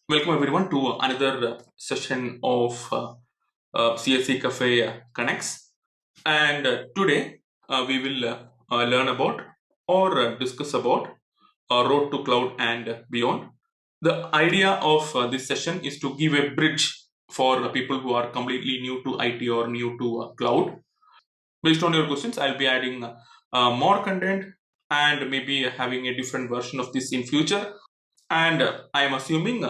Welcome everyone to another session of CSC Cafe Connects. And today we will learn about or discuss about road to cloud and beyond. The idea of this session is to give a bridge for people who are completely new to IT or new to cloud. Based on your questions, I'll be adding more content and maybe having a different version of this in future. And I am assuming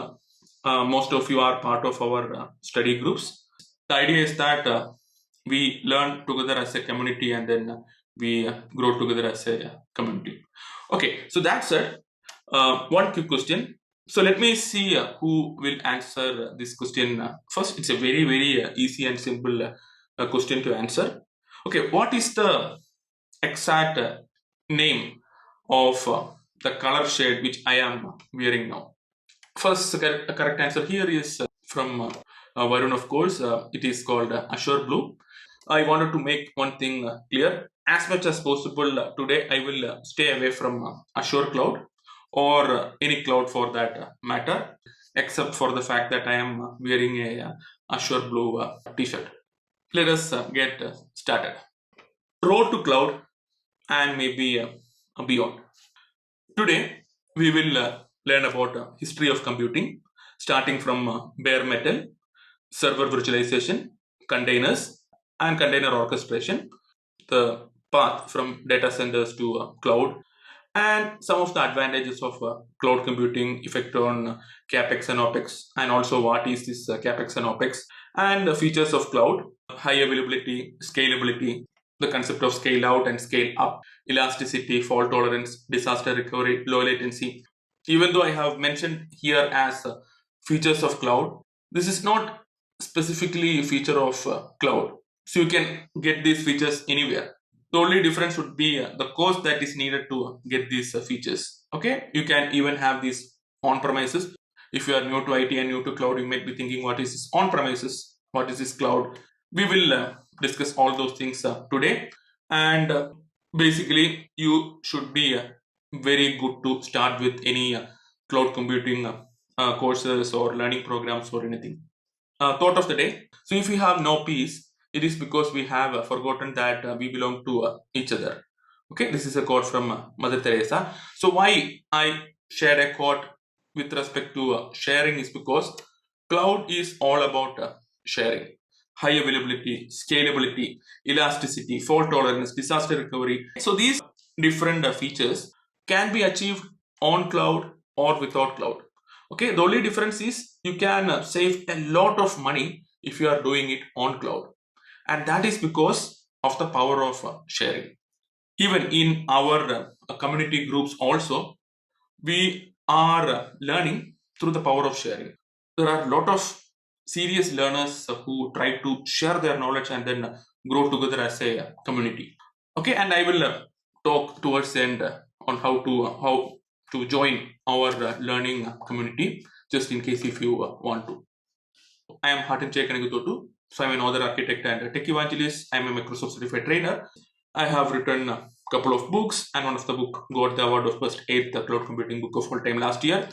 most of you are part of our study groups. The idea is that we learn together as a community and then we grow together as a community. Okay, so that said, one quick question. So let me see who will answer this question first. It's a very easy and simple question to answer. Okay, what is the exact name of the color shade which I am wearing now? First correct answer here is from Varun, of course. It is called Azure Blue. I wanted to make one thing clear. As much as possible today, I will stay away from Azure Cloud or any cloud for that matter, except for the fact that I am wearing a Azure Blue t-shirt. Let us get started. Road to cloud and maybe beyond. Today, we will learn about history of computing, starting from bare metal, server virtualization, containers, and container orchestration, the path from data centers to cloud, and some of the advantages of cloud computing, effect on capex and opex, and also what is this capex and opex, and the features of cloud, high availability, scalability, the concept of scale out and scale up, elasticity, fault tolerance, disaster recovery, low latency. Even though I have mentioned here as features of cloud, this is not specifically a feature of cloud. So you can get these features anywhere. The only difference would be the cost that is needed to get these features. Okay, you can even have these on premises. If you are new to IT and new to cloud, you might be thinking, what is this on premises? What is this cloud? We will discuss all those things today. And basically, you should be very good to start with any cloud computing courses or learning programs or anything. Thought of the day. So if we have no peace, it is because we have forgotten that we belong to each other. Okay, this is a quote from Mother Teresa. So why I shared a quote with respect to sharing is because cloud is all about sharing. High availability, scalability, elasticity, fault tolerance, disaster recovery. So these different features can be achieved on cloud or without cloud. Okay, the only difference is you can save a lot of money if you are doing it on cloud, and that is because of the power of sharing. Even in our community groups also, we are learning through the power of sharing. There are a lot of serious learners who try to share their knowledge and then grow together as a community. Okay, and I will talk towards the end on how to join our learning community, just in case if you want to. I am Hatim Chekanigutotu. So I'm an author, architect, and tech evangelist. I'm a Microsoft certified trainer. I have written a couple of books, and one of the book got the award of best 8th cloud computing book of all time last year.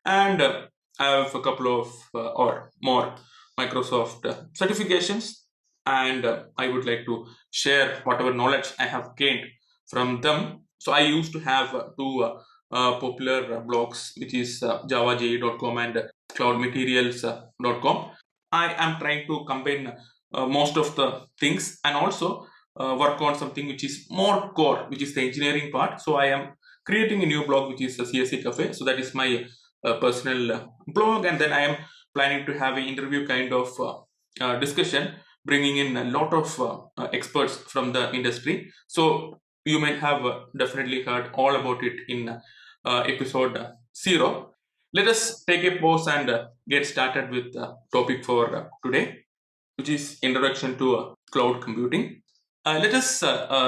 And I have a couple of or more Microsoft certifications, and I would like to share whatever knowledge I have gained from them. So I used to have two popular blogs, which is javaje.com and cloudmaterials.com. I am trying to combine most of the things and also work on something which is more core, which is the engineering part. So I am creating a new blog, which is a CSC Cafe. So that is my personal blog, and then I am planning to have an interview kind of discussion, bringing in a lot of experts from the industry. So you may have definitely heard all about it in episode 0. Let us take a pause and get started with the topic for today, which is introduction to cloud computing. Let us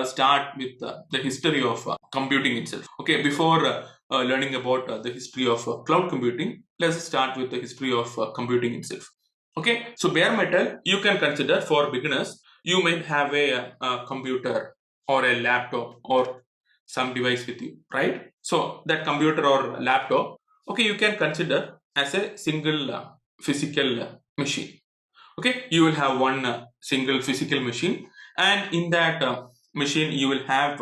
start with the history of computing itself. Okay, before learning about the history of cloud computing, let's start with the history of computing itself. Okay, so bare metal, you can consider for beginners, you might have a computer or a laptop or some device with you, right? So that computer or laptop, okay, you can consider as a single physical machine. Okay, you will have one single physical machine, and in that machine you will have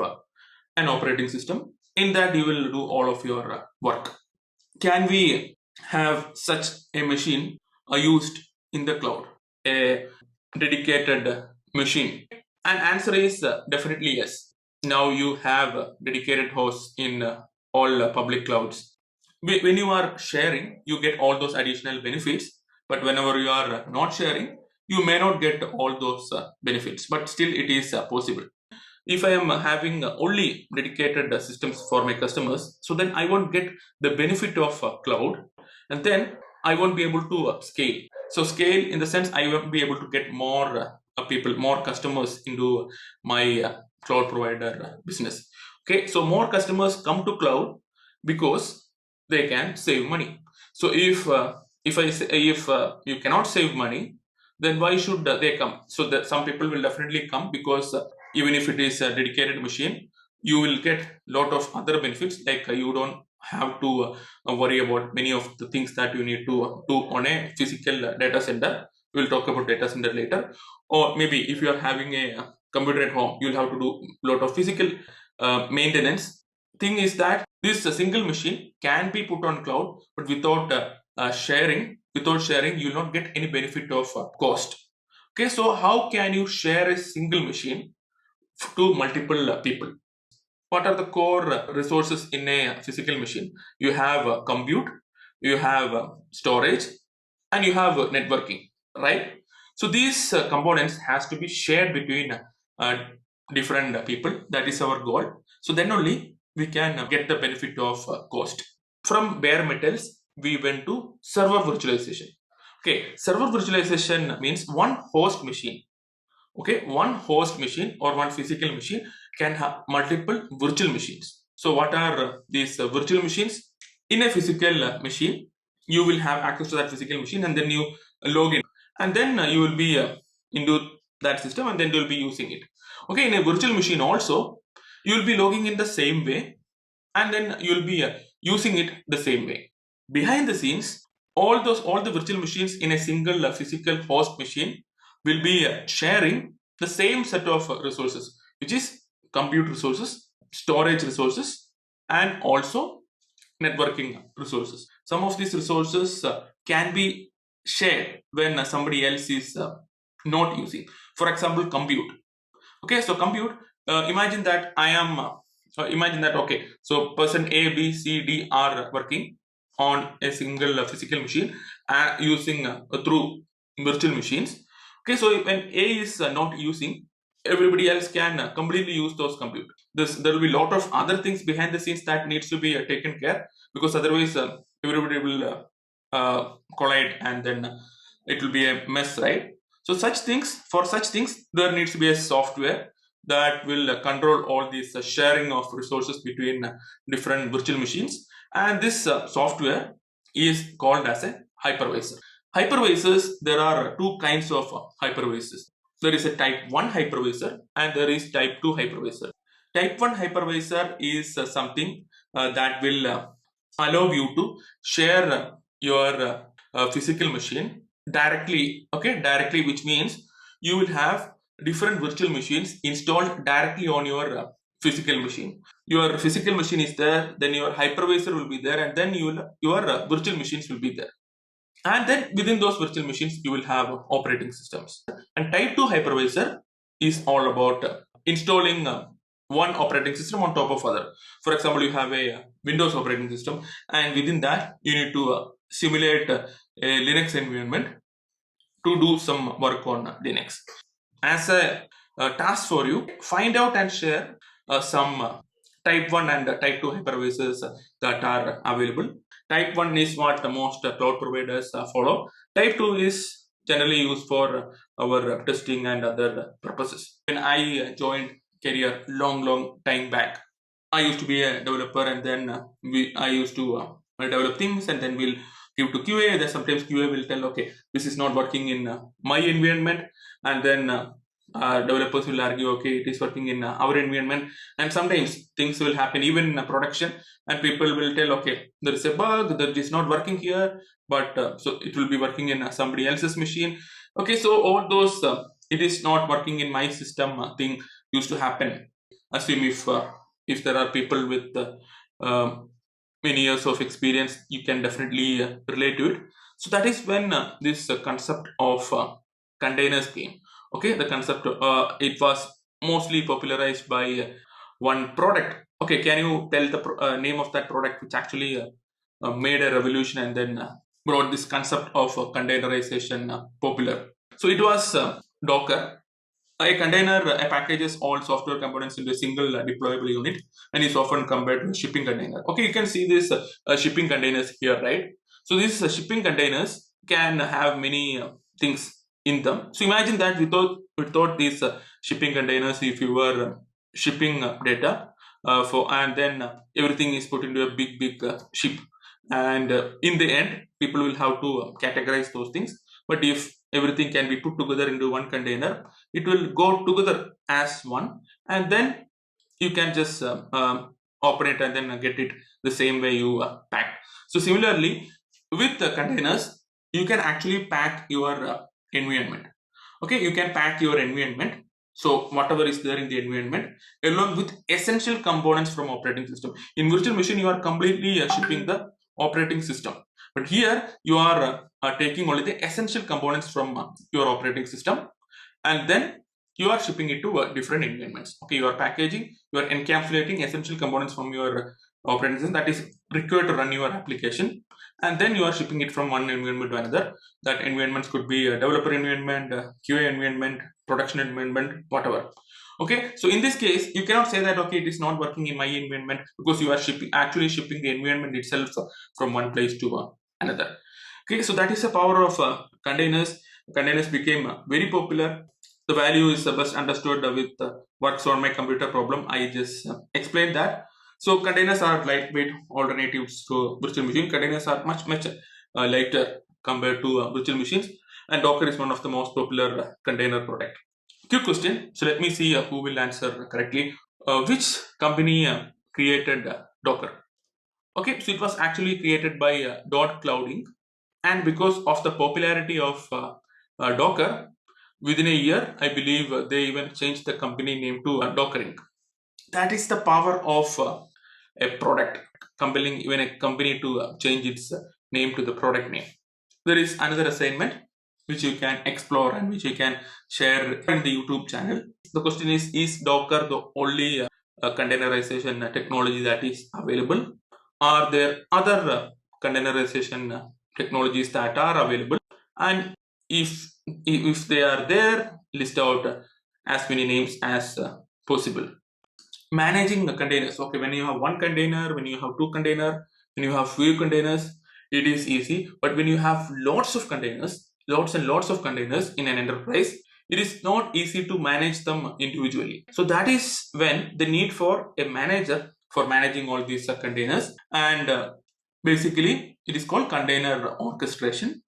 an operating system. In that you will do all of your work. Can we have such a machine used in the cloud, a dedicated machine? And answer is definitely yes. Now you have dedicated hosts in all public clouds. When you are sharing, you get all those additional benefits, but whenever you are not sharing, you may not get all those benefits, but still it is possible. If I am having only dedicated systems for my customers, so then I won't get the benefit of cloud, and then I won't be able to scale. So scale in the sense I won't be able to get more people, more customers into my cloud provider business. Okay, so more customers come to cloud because they can save money. So if you cannot save money, then why should they come? So that some people will definitely come because even if it is a dedicated machine, you will get lot of other benefits, like you don't have to worry about many of the things that you need to do on a physical data center. We'll talk about data center later. Or maybe if you are having a computer at home, you'll have to do a lot of physical maintenance. Thing is that this single machine can be put on cloud, but without sharing, you will not get any benefit of cost. Okay, so how can you share a single machine to multiple people? What are the core resources in a physical machine? You have compute, you have storage, and you have networking, right? So these components has to be shared between different people. That is our goal. So then only we can get the benefit of cost. From bare metals, we went to server virtualization. Okay, server virtualization means one host machine. Okay, one host machine or one physical machine can have multiple virtual machines. So what are these virtual machines? In a physical machine, you will have access to that physical machine, and then you log in, and then you will be into that system, and then you will be using it. Okay, in a virtual machine also, you will be logging in the same way, and then you will be using it the same way. Behind the scenes, all the virtual machines in a single physical host machine will be sharing the same set of resources, which is compute resources, storage resources, and also networking resources. Some of these resources can be shared when somebody else is not using. For example, compute. Okay, so compute, imagine that imagine that, okay, so person A, B, C, D are working on a single physical machine using through virtual machines. Okay, so when A is not using, everybody else can completely use those compute. There will be a lot of other things behind the scenes that needs to be taken care, because otherwise everybody will collide, and then it will be a mess, right? So for such things, there needs to be a software that will control all these sharing of resources between different virtual machines. And this software is called as a hypervisor. Hypervisors, there are two kinds of hypervisors. There is a type 1 hypervisor and there is type 2 hypervisor. Type 1 hypervisor is something that will allow you to share your physical machine directly, okay, directly, which means you will have different virtual machines installed directly on your physical machine. Your physical machine is there, then your hypervisor will be there, and then your virtual machines will be there. And then within those virtual machines, you will have operating systems. And type 2 hypervisor is all about installing one operating system on top of other. For example, you have a Windows operating system, and within that, you need to simulate a Linux environment to do some work on Linux. As a task for you, find out and share some type 1 and type 2 hypervisors that are available. Type 1 is what the most cloud providers follow. Type 2 is generally used for our testing and other purposes. When I joined career long time back, I used to be a developer, and then I used to develop things, and then we'll give to QA. Then sometimes QA will tell, okay, this is not working in my environment, and then developers will argue, okay, it is working in our environment, and sometimes things will happen even in production, and people will tell, okay, there is a bug that is not working here, but so it will be working in somebody else's machine. Okay, so all those it is not working in my system thing used to happen. Assume if there are people with um, many years of experience, you can definitely relate to it. So that is when this concept of containers came. Okay, the concept it was mostly popularized by one product. Okay, can you tell the name of that product which actually made a revolution and then brought this concept of containerization popular? So it was Docker. A container packages all software components into a single deployable unit and is often compared to a shipping container. Okay, you can see this shipping containers here, right? So these shipping containers can have many things in them. So imagine that without these shipping containers, if you were shipping data for and then everything is put into a big ship, and in the end, people will have to categorize those things. But if everything can be put together into one container, it will go together as one, and then you can just operate and then get it the same way you pack. So similarly, with the containers, you can actually pack your environment. Okay, you can pack your environment, so whatever is there in the environment, along with essential components from operating system. In virtual machine, you are completely shipping the operating system, but here you are taking only the essential components from your operating system, and then you are shipping it to different environments. Okay, you are packaging, you are encapsulating essential components from your operating system that is required to run your application, and then you are shipping it from one environment to another. That environments could be a developer environment, QA environment, production environment, whatever. Okay, so in this case, you cannot say that, okay, it is not working in my environment, because you are actually shipping the environment itself from one place to another. Okay, so that is the power of containers. Containers became very popular. The value is best understood with works on my computer problem. I just explained that. So containers are lightweight alternatives to virtual machine. Containers are much lighter compared to virtual machines, and Docker is one of the most popular container product. Quick question. So let me see who will answer correctly. Which company created Docker? Okay, so it was actually created by Dot Clouding, and because of the popularity of Docker, within a year, I believe they even changed the company name to Docker Inc. That is the power of a product, compelling even a company to change its name to the product name. There is another assignment which you can explore and which you can share in the YouTube channel. The question is Docker the only containerization technology that is available? Are there other containerization technologies that are available? And if they are there, list out as many names as possible. Managing the containers. Okay, when you have one container, when you have two container, when you have few containers, it is easy. But when you have lots of containers, lots and lots of containers in an enterprise, it is not easy to manage them individually. So that is when the need for a manager for managing all these containers, and basically it is called container orchestration.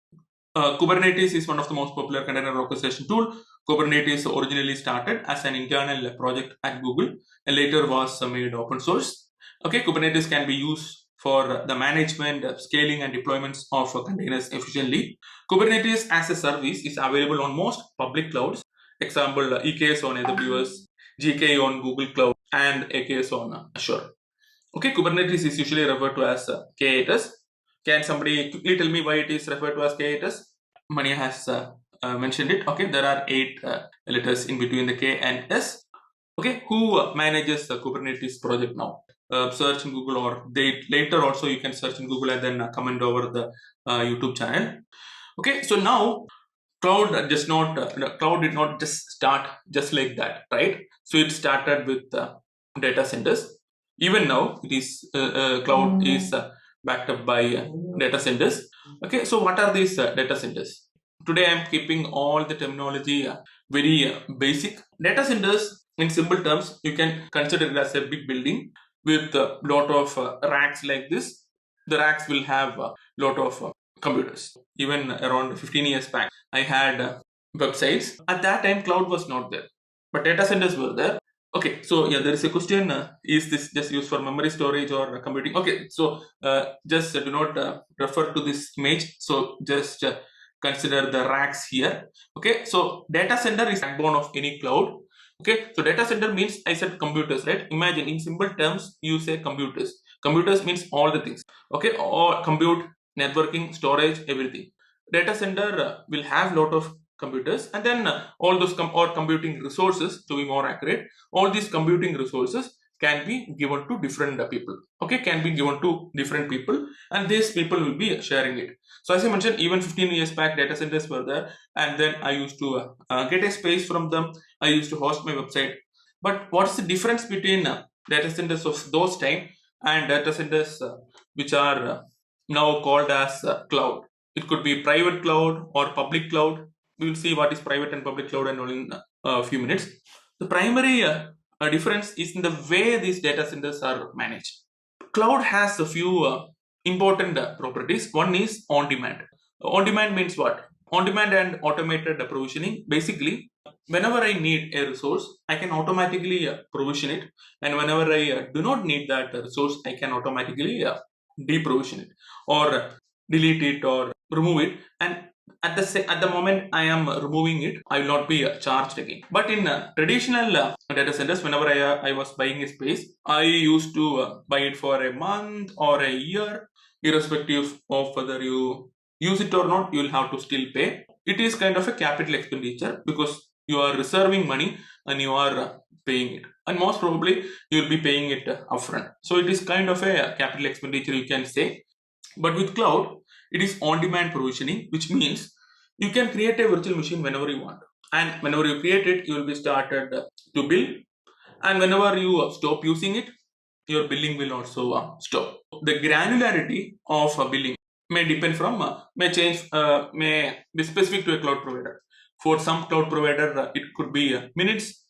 Kubernetes is one of the most popular container orchestration tool. Kubernetes originally started as an internal project at Google and later was made open source. Okay, Kubernetes can be used for the management, scaling, and deployments of containers efficiently. Kubernetes as a service is available on most public clouds. Example, EKS on AWS, GKE on Google Cloud, and AKS on Azure. Okay, Kubernetes is usually referred to as K8s. Can somebody quickly tell me why it is referred to as K8s? Mani has mentioned it. Okay, there are 8 letters in between the K and S. Okay, who manages the Kubernetes project now? Search in Google, or later also you can search in Google and then comment over the YouTube channel. Okay, so now cloud cloud did not just start just like that, right? So it started with data centers. Even now, it is cloud is backed up by data centers. Okay, so what are these data centers? Today, I am keeping all the terminology very basic. Data centers, in simple terms, you can consider it as a big building with a lot of racks like this. The racks will have a lot of computers. Even around 15 years back, I had websites. At that time, cloud was not there, but data centers were there. Okay, so yeah, there is a question: is this just used for memory storage or computing? Okay, so just do not refer to this image. So just consider the racks here. Okay, so data center is backbone of any cloud. Okay, so data center means, I said computers, right? Imagine in simple terms, you say computers. Computers means all the things. Okay, or compute, networking, storage, everything. Data center will have lot of computers, and then all those or computing resources, to be more accurate, all these computing resources can be given to different people. Okay, can be given to different people, and these people will be sharing it. So as I mentioned, even 15 years back, data centers were there, and then I used to get a space from them. I used to host my website. But what's the difference between data centers of those time and data centers which are now called as cloud? It could be private cloud or public cloud. We will see what is private and public cloud and all in a few minutes. The primary difference is in the way these data centers are managed. Cloud has a few important properties. One is on demand. On demand means what? On demand and automated provisioning. Basically, whenever I need a resource, I can automatically provision it, and whenever I do not need that resource, I can automatically deprovision it, or delete it, or remove it. And at the moment I am removing it, I will not be charged again. But in traditional data centers, whenever I was buying a space, I used to buy it for a month or a year, irrespective of whether you use it or not. You will have to still pay. It is kind of a capital expenditure, because you are reserving money and you are paying it, and most probably you will be paying it upfront. So it is kind of a capital expenditure, you can say. But with cloud, it is on-demand provisioning, which means you can create a virtual machine whenever you want, and whenever you create it, you will be started to build, and whenever you stop using it, your billing will also stop. The granularity of billing may depend from may change, may be specific to a cloud provider. For some cloud provider, it could be minutes.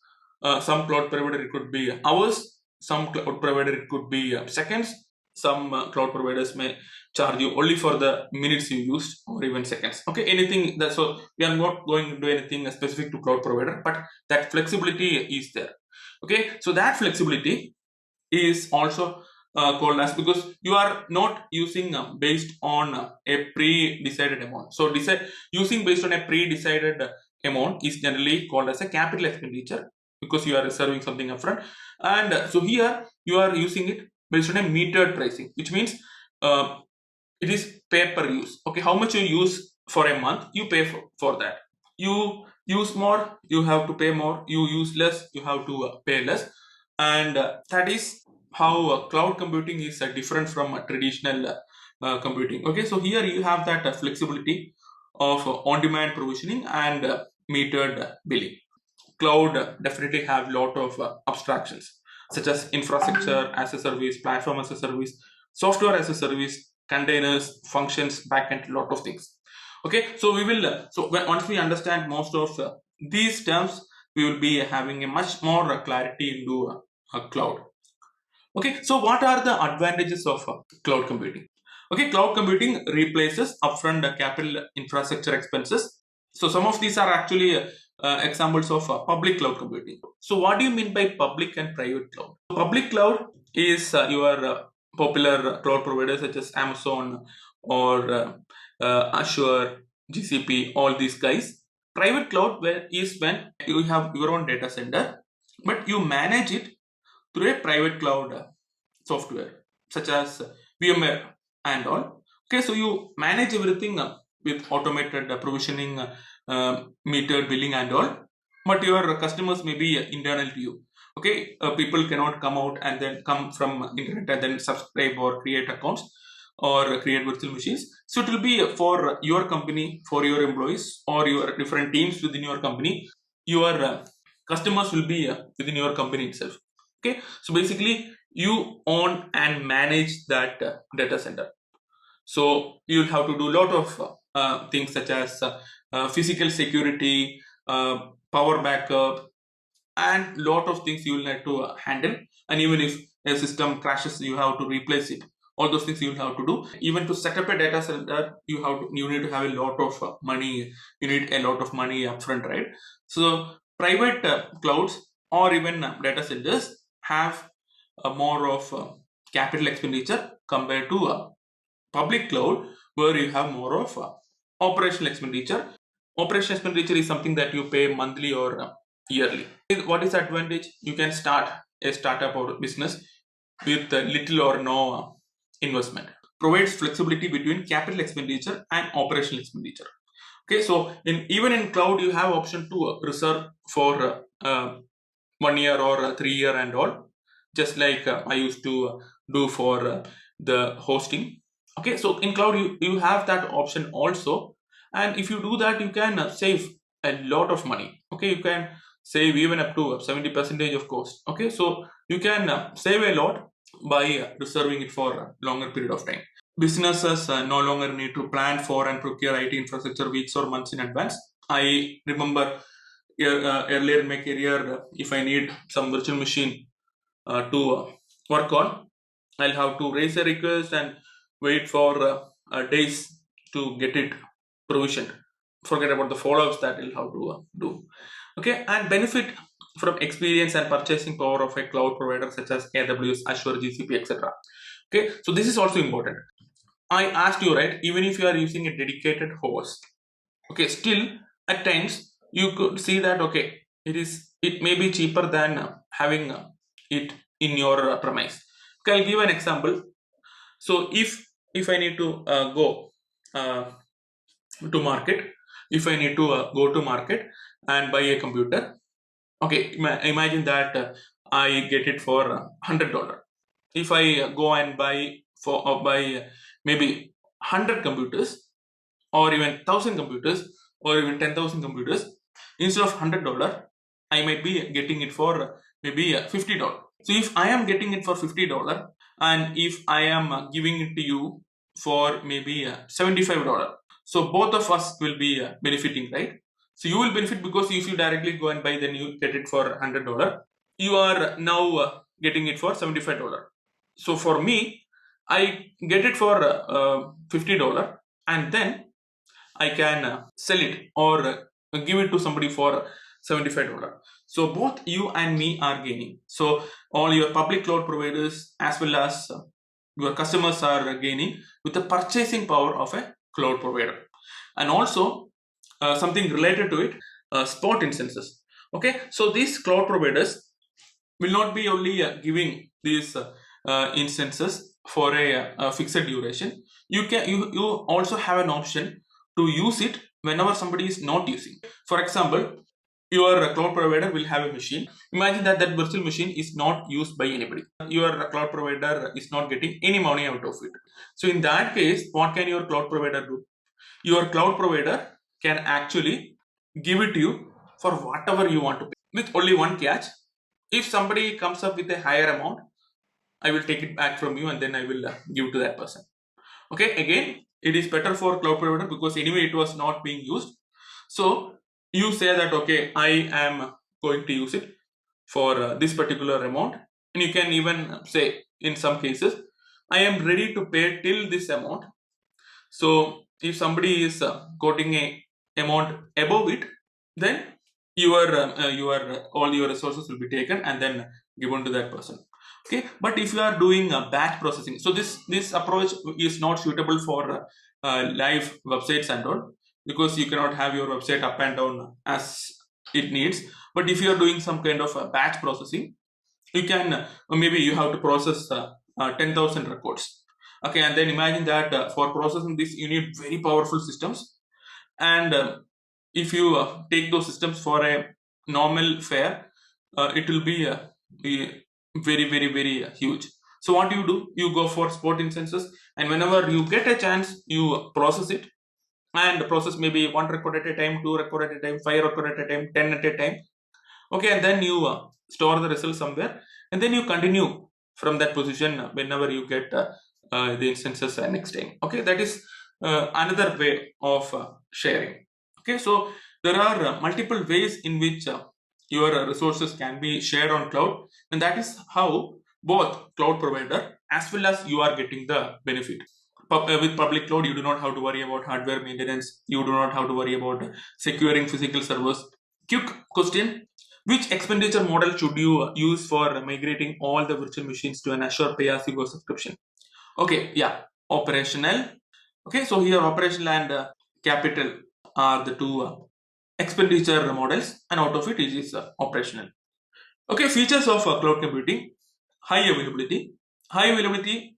Some cloud provider, it could be hours. Some cloud provider, it could be seconds. Some cloud providers may charge you only for the minutes you used, or even seconds. Okay, anything that, so we are not going to do anything specific to cloud provider, but that flexibility is there. Okay, so that flexibility is also called as, because you are not using based on a pre-decided amount. So using based on a pre-decided amount is generally called as a capital expenditure, because you are reserving something upfront. And so here you are using it based on a metered pricing, which means uh, it is pay per use. Okay, how much you use for a month, you pay for that. You use more, you have to pay more. You use less, you have to pay less. And that is how cloud computing is different from traditional computing. Okay, so here you have that flexibility of on-demand provisioning and metered billing. Cloud definitely have lot of abstractions, such as infrastructure as a service, platform as a service, software as a service, containers, functions, backend, lot of things. Okay, so we will once we understand most of these terms, we will be having a much more clarity into cloud. Okay, so what are the advantages of cloud computing? Okay, cloud computing replaces upfront capital infrastructure expenses. So some of these are actually examples of public cloud computing. So what do you mean by public and private cloud? Public cloud is your popular cloud providers such as Amazon or Azure, GCP, all these guys. Private cloud is when you have your own data center, but you manage it through a private cloud software such as VMware and all. Okay, so you manage everything with automated provisioning, metered billing and all, but your customers may be internal to you. Okay, people cannot come out and then come from internet and then subscribe or create accounts or create virtual machines. So it will be for your company, for your employees, or your different teams within your company. Your customers will be within your company itself. Okay, so basically you own and manage that data center. So you'll have to do a lot of things such as physical security, power backup, and lot of things you will need to handle. And even if a system crashes, you have to replace it. all those things you will have to do. Even to set up a data center, you need to have a lot of money. You need a lot of money upfront, right? So private clouds or even data centers have more of capital expenditure compared to public cloud, where you have more of operational expenditure. Operational expenditure is something that you pay monthly or yearly. What is the advantage? You can start a startup or business with little or no investment. Provides flexibility between capital expenditure and operational expenditure. Okay, so even in cloud, you have option to reserve for 1 year or 3 year and all, just like I used to do for the hosting. Okay, so in cloud you have that option also, and if you do that, you can save a lot of money. Okay, you can save even up to 70% of cost. Okay, so you can save a lot by reserving it for a longer period of time. Businesses no longer need to plan for and procure IT infrastructure weeks or months in advance. I remember earlier in my career, if I need some virtual machine to work on, I'll have to raise a request and wait for days to get it provisioned. Forget about the follow-ups that you'll have to do. Okay, and benefit from experience and purchasing power of a cloud provider such as AWS, Azure, GCP, etc. Okay, so this is also important. I asked you, right? Even if you are using a dedicated host, okay, still at times you could see that it may be cheaper than having it in your premise. Okay, I'll give an example. So if I need to go to market, if I need to go to market and buy a computer, okay, imagine that I get it for $100. If I go and buy maybe 100 computers, or even 1,000 computers, or even 10,000 computers, instead of $100, I might be getting it for maybe $50. So if I am getting it for $50, and if I am giving it to you for maybe $75, so both of us will be benefiting, right? So you will benefit because if you directly go and buy, then you get it for $100. You are now getting it for $75. So for me, I get it for $50, and then I can sell it or give it to somebody for $75. So both you and me are gaining. So all your public cloud providers as well as your customers are gaining with the purchasing power of a cloud provider. And also something related to it, spot instances. Okay, so these cloud providers will not be only giving these instances for a fixed duration. You also have an option to use it whenever somebody is not using. For example, your cloud provider will have a machine. Imagine that virtual machine is not used by anybody. Your cloud provider is not getting any money out of it. So in that case, what can your cloud provider do? Your cloud provider can actually give it to you for whatever you want to pay, with only one catch. If somebody comes up with a higher amount, I will take it back from you and then I will give to that person. Okay, again, it is better for cloud provider because anyway it was not being used. So you say that, okay, I am going to use it for this particular amount, and you can even say in some cases, I am ready to pay till this amount. So if somebody is quoting a amount above it, then your all your resources will be taken and then given to that person. Okay, but if you are doing batch processing, so this approach is not suitable for live websites and all, because you cannot have your website up and down as it needs. But if you are doing some kind of batch processing, you can maybe you have to process 10,000 records. Okay, and then imagine that for processing this you need very powerful systems, and if you take those systems for a normal fare, it will be very huge. So what do? You go for spot instances, and whenever you get a chance, you process it, and process maybe 1 record at a time, 2 record at a time, 5 record at a time, 10 at a time. Okay, and then you store the result somewhere, and then you continue from that position whenever you get the instances next time. Okay, that is another way of sharing. Okay, so there are multiple ways in which your resources can be shared on cloud, and that is how both cloud provider as well as you are getting the benefit. With public cloud, you do not have to worry about hardware maintenance. You do not have to worry about securing physical servers. Quick question: which expenditure model should you use for migrating all the virtual machines to an Azure pay-as-you-go subscription? Okay, yeah, operational. Okay, so here operational and capital are the two expenditure models, and out of it is operational. Okay, features of cloud computing: high availability. High availability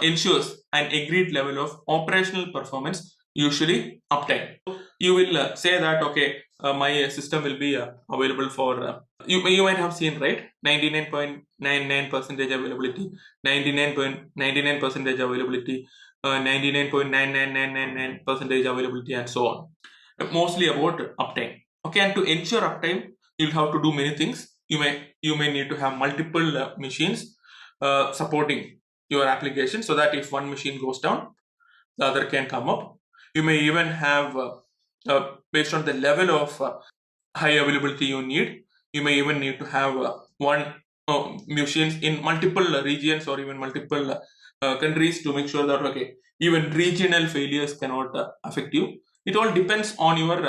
ensures an agreed level of operational performance, usually uptime. You will say that okay, my system will be available for you might have seen, right, 99.99% availability, 99.99% availability, 99.99999% availability, and so on. Mostly about uptime. Okay, and to ensure uptime, you'll have to do many things. You may need to have multiple machines supporting your application, so that if one machine goes down, the other can come up. You may even have based on the level of high availability you need, you may even need to have one machines in multiple regions or even multiple countries, to make sure that okay, even regional failures cannot affect you. It all depends on your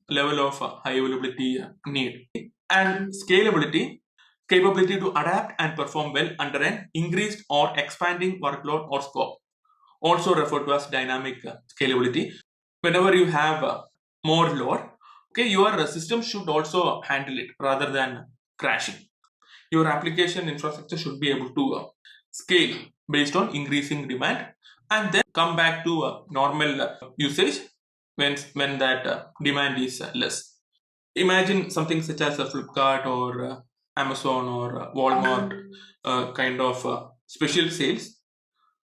level of high availability need. And scalability, capability to adapt and perform well under an increased or expanding workload or scope, also referred to as dynamic scalability. Whenever you have more load, okay, your system should also handle it rather than crashing. Your application infrastructure should be able to scale based on increasing demand, and then come back to normal usage when that demand is less. Imagine something such as a Flipkart or Amazon or Walmart kind of special sales.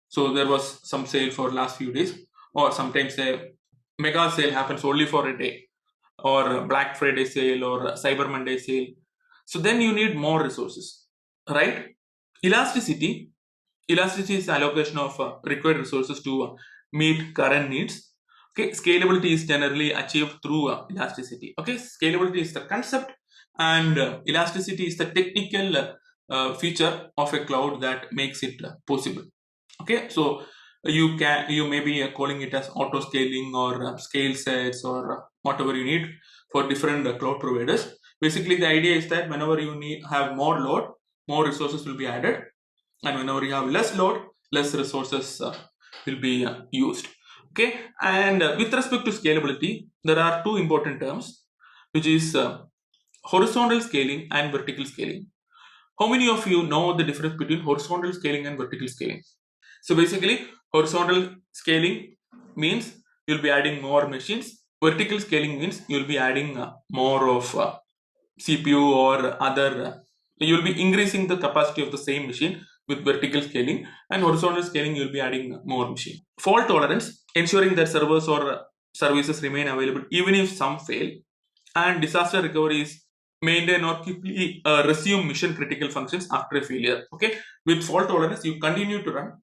So there was some sale for last few days, or sometimes a mega sale happens only for a day, or a Black Friday sale or a Cyber Monday sale. So then you need more resources, right? Elasticity. Elasticity is allocation of required resources to meet current needs. Okay, scalability is generally achieved through elasticity. Okay, scalability is the concept, and elasticity is the technical feature of a cloud that makes it possible. Okay, so you may be calling it as auto scaling or scale sets or whatever you need for different cloud providers. Basically, the idea is that whenever you have more load, more resources will be added, and whenever you have less load, less resources will be used. Okay, and with respect to scalability, there are two important terms, which is horizontal scaling and vertical scaling. How many of you know the difference between horizontal scaling and vertical scaling? So basically, horizontal scaling means you'll be adding more machines. Vertical scaling means you'll be adding more of CPU or other. You'll be increasing the capacity of the same machine with vertical scaling, and horizontal scaling you'll be adding more machine. Fault tolerance, ensuring that servers or services remain available even if some fail, and disaster recovery is maintain or quickly resume mission critical functions after a failure. Okay, with fault tolerance, you continue to run.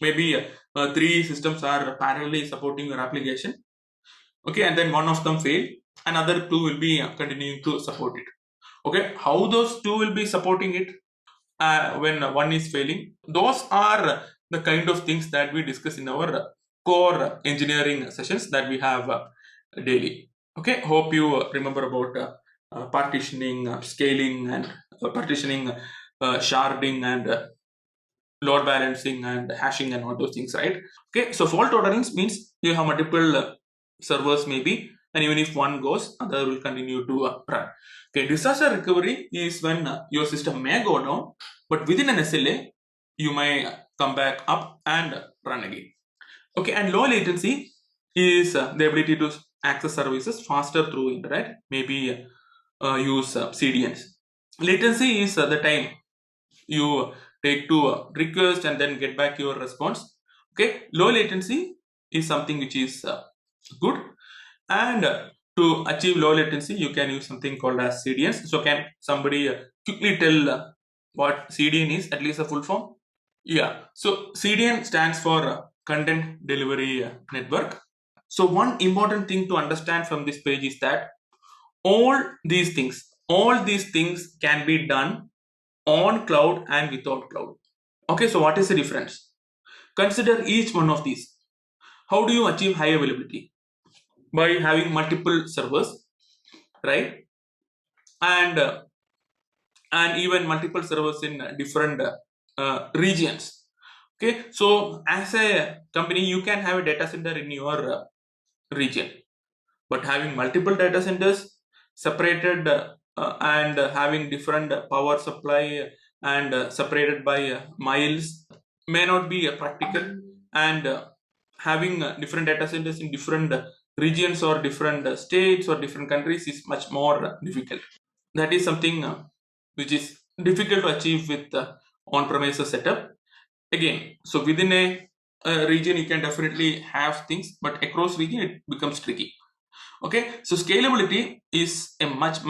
Maybe three systems are parallelly supporting your application. Okay, and then one of them fail, another two will be continuing to support it. Okay, how those two will be supporting it when one is failing? Those are the kind of things that we discuss in our core engineering sessions that we have daily. Okay, hope you remember about partitioning, scaling, and partitioning, sharding, and load balancing, and hashing, and all those things, right? Okay, so fault tolerance means you have multiple servers maybe, and even if one goes, other will continue to run. Okay, disaster recovery is when your system may go down, but within an SLA, you may come back up and run again. Okay, and low latency is the ability to access services faster through internet, maybe use CDNs. Latency is the time you take to request and then get back your response. Okay, low latency is something which is good, and to achieve low latency, you can use something called as CDNs. So can somebody quickly tell what CDN is, at least a full form? Yeah, so CDN stands for Content Delivery Network. So one important thing to understand from this page is that all these things can be done on cloud and without cloud. Okay, so what is the difference? Consider each one of these. How do you achieve high availability? By having multiple servers, right? And even multiple servers in different regions. Okay, so as a company, you can have a data center in your region, but having multiple data centers separated and having different power supply and separated by miles may not be practical, and having different data centers in different regions or different states or different countries is much more difficult. That is something which is difficult to achieve with on-premises setup. Again, so within a region you can definitely have things, but across region it becomes tricky. Okay, so scalability is a much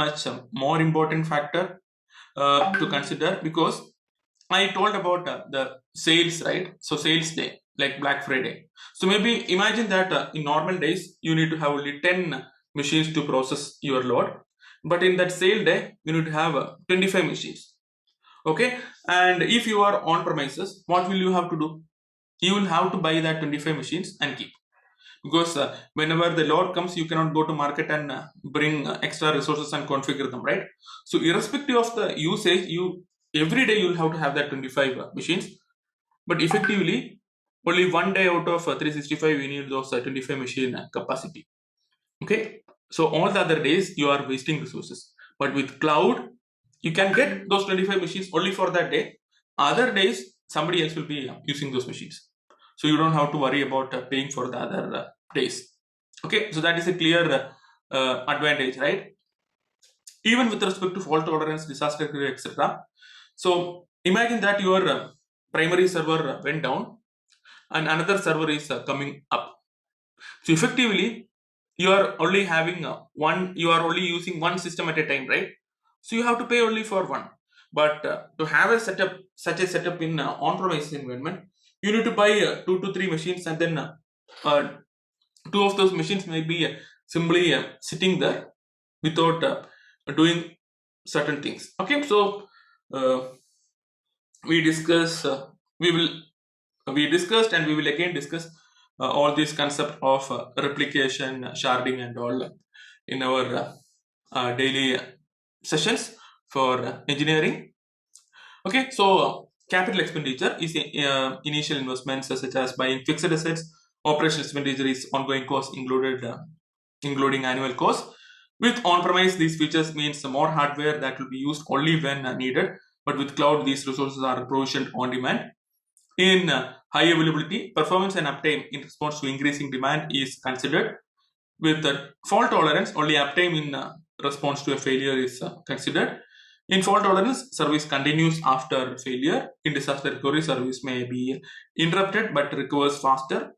more important factor to consider, because I told about the sales, right? So sales day, like Black Friday. So maybe imagine that in normal days you need to have only 10 machines to process your load, but in that sale day you need to have 25 machines. Okay, and if you are on premises, what will you have to do? You will have to buy that 25 machines and keep, because whenever the load comes you cannot go to market and bring extra resources and configure them, right? So irrespective of the usage, you every day you'll have to have that 25 machines, but effectively only one day out of 365 you need those 25 machine capacity. Okay, so all the other days you are wasting resources, but with cloud you can get those 25 machines only for that day. Other days somebody else will be using those machines, so you don't have to worry about paying for the other days. Okay, so that is a clear advantage, right? Even with respect to fault tolerance, disaster recovery, etc. So imagine that your primary server went down and another server is coming up. So effectively, you are only having you are only using one system at a time, right? So you have to pay only for one. But to have a setup, such a setup in on-premise environment, you need to buy 2 to 3 machines, and then uh, two of those machines may be simply sitting there without doing certain things. Okay, so uh, we discuss, we discussed, and we will again discuss all these concept of replication, sharding, and all in our daily sessions for engineering. Okay, so capital expenditure is initial investments such as buying fixed assets. Operational expenditure is ongoing costs including annual costs. With on-premise, these features means more hardware that will be used only when needed. But with cloud, these resources are provisioned on demand. In high availability, performance and uptime in response to increasing demand is considered. With fault tolerance, only uptime in response to a failure is considered. In fault tolerance, service continues after failure. In disaster recovery, service may be interrupted but recovers faster.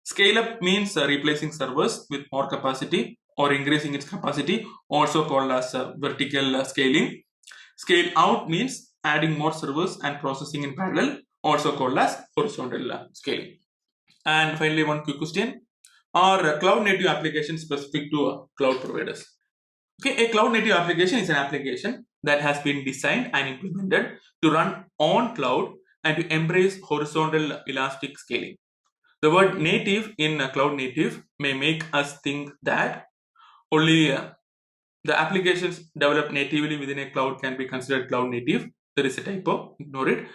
Scale up means replacing servers with more capacity or increasing its capacity, also called as vertical scaling. Scale out means adding more servers and processing in parallel, also called as horizontal scaling. And finally, one quick question: are cloud native applications specific to cloud providers? Okay, a cloud native application is an application that has been designed and implemented to run on cloud and to embrace horizontal elastic scaling. The word native in cloud native may make us think that only the applications developed natively within a cloud can be considered cloud native. There is a typo, ignore it.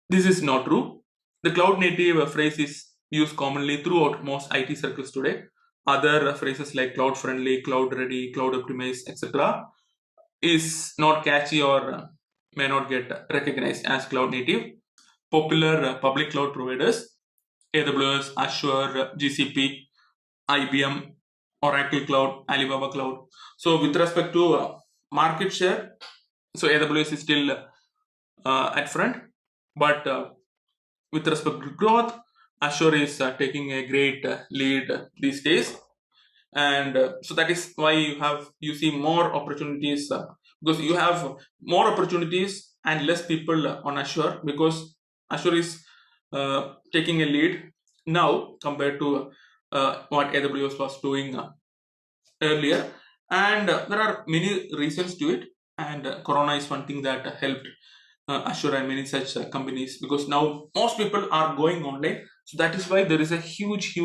This is not true. The cloud native phrase is used commonly throughout most IT circles today. Other phrases like cloud friendly, cloud ready, cloud optimized, etc. is not catchy or may not get recognized as cloud native. Popular public cloud providers: AWS, Azure, GCP, IBM, Oracle Cloud, Alibaba Cloud. So with respect to market share, so AWS is still at front, but with respect to growth, Azure is taking a great lead these days, and so that is why you see more opportunities, because you have more opportunities and less people on Azure, because Azure is taking a lead now compared to what AWS was doing earlier, and there are many reasons to it, and Corona is one thing that helped. Azure and many such companies, because now most people are going online. So that is why there is a huge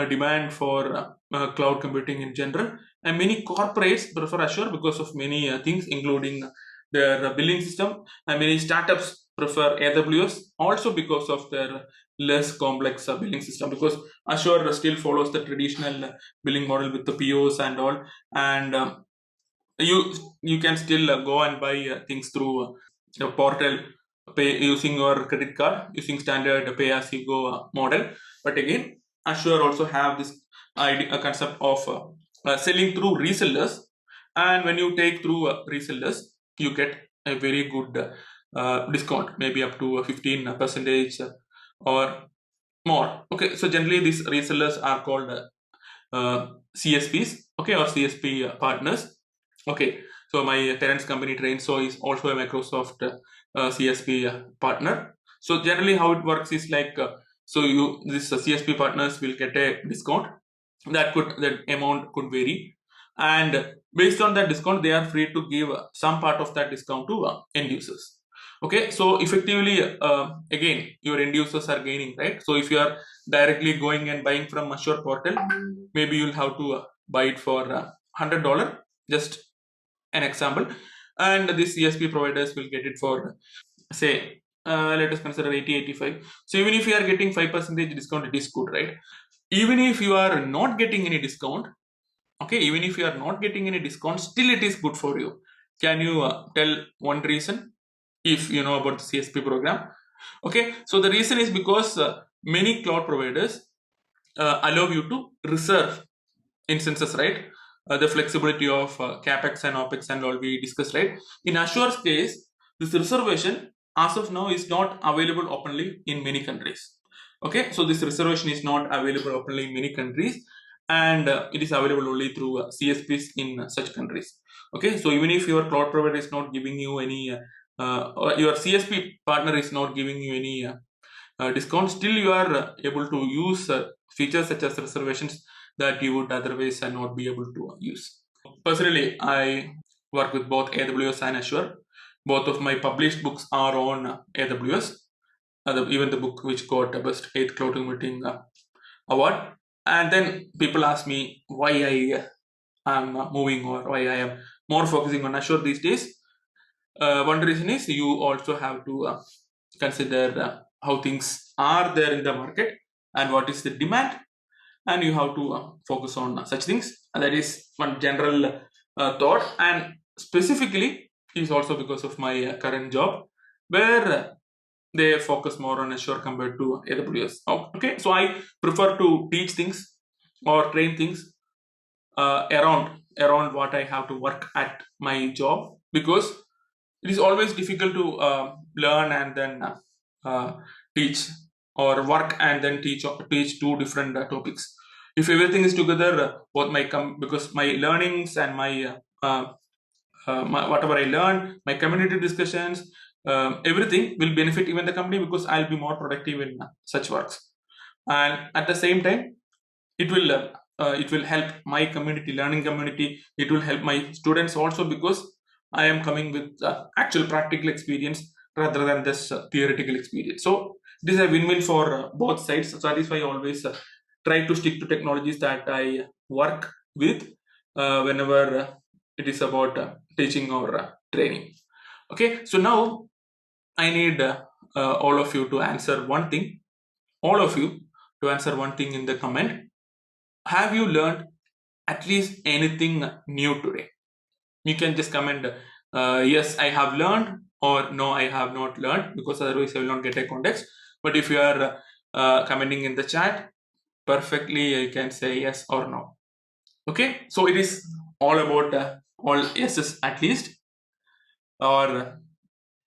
demand for cloud computing in general, and many corporates prefer Azure because of many things, including their billing system, and many startups prefer AWS also because of their less complex billing system, because Azure still follows the traditional billing model with the POs and all, and you you can still go and buy things through a portal, pay using your credit card, using standard pay as you go model. But again, Azure also have this idea, a concept of selling through resellers, and when you take through resellers, you get a very good discount, maybe up to 15 percentage or more. Okay, so generally these resellers are called CSPs, okay, or CSP partners. Okay, so my parents' company Trainso is also a Microsoft CSP partner. So generally, how it works is like so you this CSP partners will get a discount, that amount could vary, and based on that discount, they are free to give some part of that discount to end users. Okay, so effectively, again, your end users are gaining, right? So if you are directly going and buying from Azure portal, maybe you'll have to buy it for $100, just an example, and the CSP providers will get it for, say, let us consider 80-85. So even if you are getting 5% discount, it is good, right? Even if you are not getting any discount, okay, even if you are not getting any discount, still it is good for you. Can you tell one reason, if you know about the CSP program? Okay, so the reason is because many cloud providers allow you to reserve instances, right? The flexibility of capex and opex and all we discussed, right? In Azure's case, this reservation as of now is not available openly in many countries. Okay, so this reservation is not available openly in many countries, and it is available only through CSPs in such countries. Okay, so even if your cloud provider is not giving you any, or your CSP partner is not giving you any discount, still you are able to use features such as reservations that you would otherwise not be able to use. Personally, I work with both AWS and Azure. Both of my published books are on AWS. Even the book which got the best 8th cloud computing award. And then people ask me why I am moving, or why I am more focusing on Azure these days. One reason is you also have to consider how things are there in the market and what is the demand, and you have to focus on such things. And that is one general thought, and specifically is also because of my current job, where they focus more on Azure compared to AWS. Okay, so I prefer to teach things or train things around what I have to work at my job, because it is always difficult to learn and then teach, or work and then teach two different topics. If everything is together, both because my learnings and whatever I learn, my community discussions, everything will benefit even the company, because I'll be more productive in such works. And at the same time, it will help my community, learning community. It will help my students also, because I am coming with actual practical experience rather than this theoretical experience. So it is a win-win for both sides. So that is why I always try to stick to technologies that I work with whenever it is about teaching or training. Okay, so now I need all of you to answer one thing. All of you to answer one thing in the comment. Have you learned at least anything new today? You can just comment, yes, I have learned, or no, I have not learned, because otherwise I will not get a context. But if you are commenting in the chat, perfectly you can say yes or no. Okay, so it is all about all yeses at least, or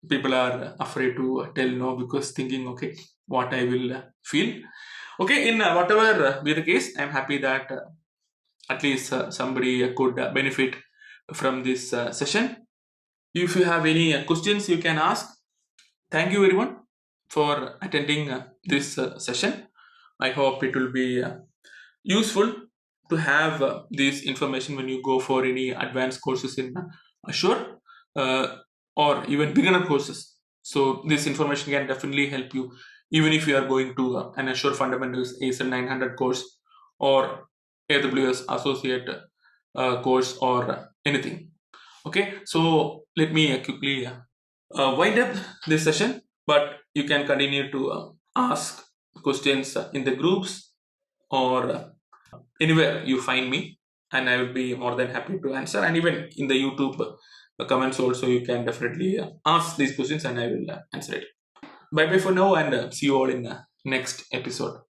people are afraid to tell no because thinking, okay, what I will feel. Okay, in whatever be the case, I'm happy that at least somebody could benefit from this session. If you have any questions, you can ask. Thank you everyone for attending this session. I hope it will be useful to have this information when you go for any advanced courses in Azure, or even beginner courses. So this information can definitely help you even if you are going to an Azure Fundamentals ASL 900 course or AWS Associate course or anything. Okay, so let me quickly wind up this session, but you can continue to ask questions in the groups or anywhere you find me, and I will be more than happy to answer. And even in the YouTube comments also, you can definitely ask these questions, and I will answer it. Bye bye for now, and see you all in the next episode.